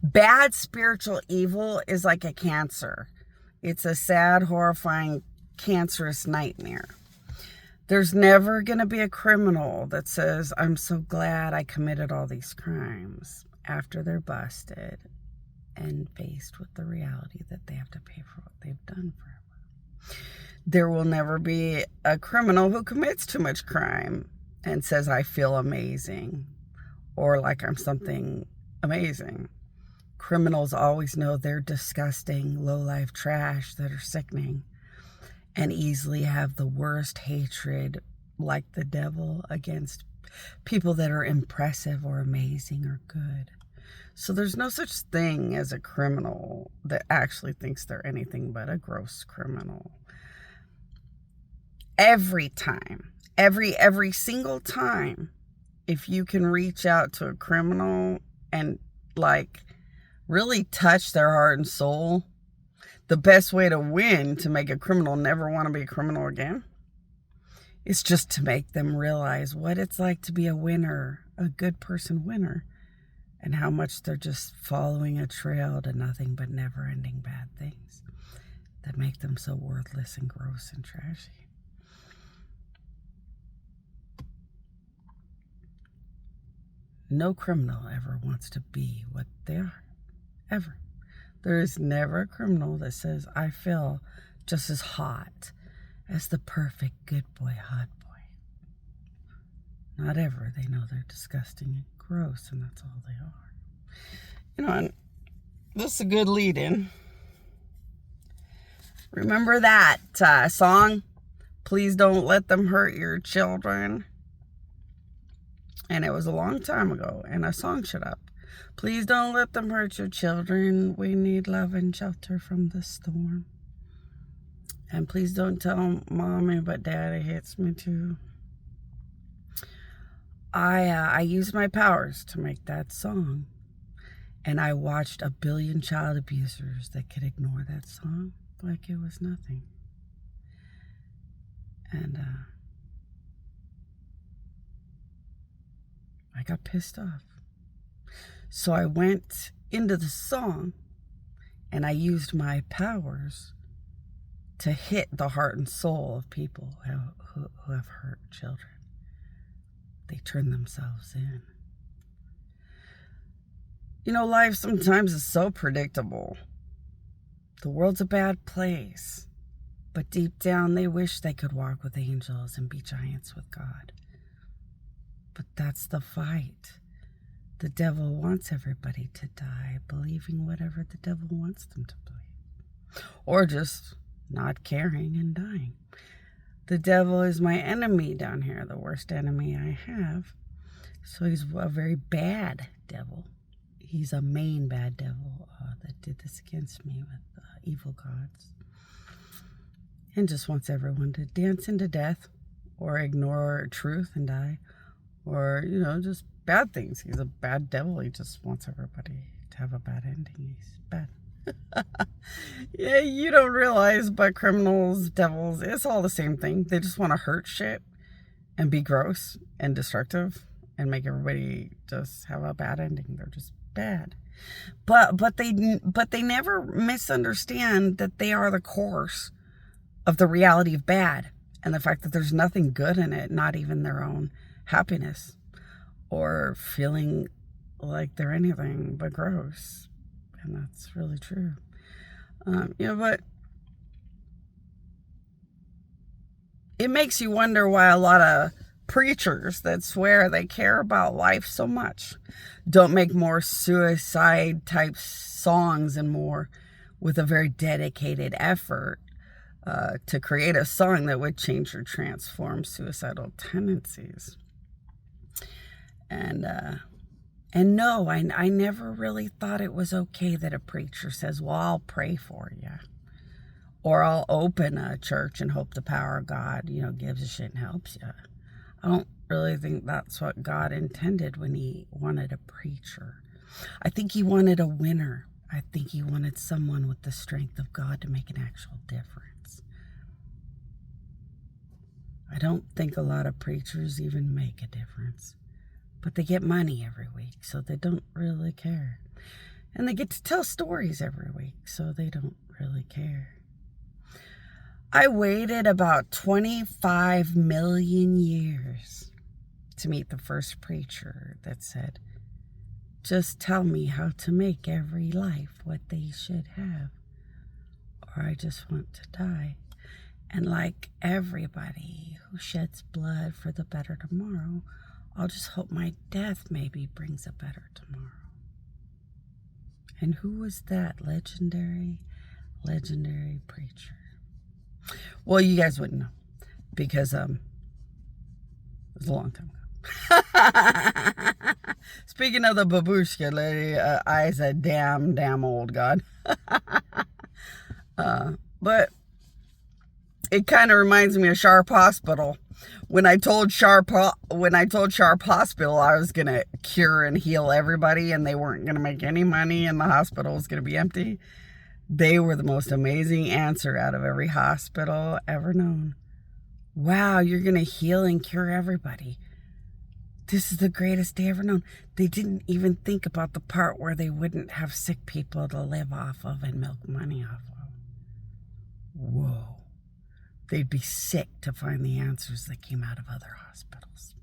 Bad spiritual evil is like a cancer. It's a sad, horrifying, cancerous nightmare. There's never going to be a criminal that says, I'm so glad I committed all these crimes after they're busted and faced with the reality that they have to pay for what they've done forever. There will never be a criminal who commits too much crime and says, I feel amazing, or like I'm something amazing. Criminals always know they're disgusting, low-life trash that are sickening and easily have the worst hatred, like the devil, against people that are impressive or amazing or good. So there's no such thing as a criminal that actually thinks they're anything but a gross criminal. Every time, every single time, if you can reach out to a criminal and like really touch their heart and soul, the best way to win, to make a criminal never want to be a criminal again, is just to make them realize what it's like to be a winner, a good person winner, and how much they're just following a trail to nothing but never-ending bad things that make them so worthless and gross and trashy. No criminal ever wants to be what they are, ever. There is never a criminal that says, I feel just as hot as the perfect good boy, hot boy. Not ever. They know they're disgusting and gross, and that's all they are. You know, and this is a good lead-in. Remember that song, Please Don't Let Them Hurt Your Children? And it was a long time ago, and a song showed up. Please don't let them hurt your children. We need love and shelter from the storm. And please don't tell mommy, but daddy hits me too. I used my powers to make that song. And I watched a billion child abusers that could ignore that song like it was nothing. And I got pissed off. So I went into the song and I used my powers to hit the heart and soul of people who have hurt children. They turn themselves in. You know, life sometimes is so predictable. The world's a bad place, but deep down they wish they could walk with angels and be giants with God. But that's the fight. The devil wants everybody to die, believing whatever the devil wants them to believe. Or just not caring and dying. The devil is my enemy down here, the worst enemy I have. So he's a very bad devil. He's a main bad devil that did this against me with evil gods. And just wants everyone to dance into death or ignore truth and die. Or, you know, just bad things. He's a bad devil. He just wants everybody to have a bad ending. He's bad. Yeah, you don't realize, but criminals, devils, it's all the same thing. They just want to hurt shit and be gross and destructive and make everybody just have a bad ending. They're just bad. But they never misunderstand that they are the course of the reality of bad and the fact that there's nothing good in it, not even their own happiness or feeling like they're anything but gross. And that's really true. But it makes you wonder why a lot of preachers that swear they care about life so much don't make more suicide type songs and more with a very dedicated effort to create a song that would change or transform suicidal tendencies. And no, I never really thought it was okay that a preacher says, well, I'll pray for you. Or I'll open a church and hope the power of God, gives a shit and helps you. I don't really think that's what God intended when he wanted a preacher. I think he wanted a winner. I think he wanted someone with the strength of God to make an actual difference. I don't think a lot of preachers even make a difference. But they get money every week, so they don't really care. And they get to tell stories every week, so they don't really care. I waited about 25 million years to meet the first preacher that said, "Just tell me how to make every life what they should have, or I just want to die. And like everybody who sheds blood for the better tomorrow, I'll just hope my death maybe brings a better tomorrow." And who was that legendary preacher? Well, you guys wouldn't know, because it was a long time ago. Speaking of the babushka lady, I's a damn old god. But it kind of reminds me of Sharp Hospital. When I told Sharp Hospital I was gonna cure and heal everybody, and they weren't gonna make any money, and the hospital was gonna be empty, they were the most amazing answer out of every hospital ever known. Wow, you're gonna heal and cure everybody. This is the greatest day ever known. They didn't even think about the part where they wouldn't have sick people to live off of and milk money off of. Whoa. They'd be sick to find the answers that came out of other hospitals.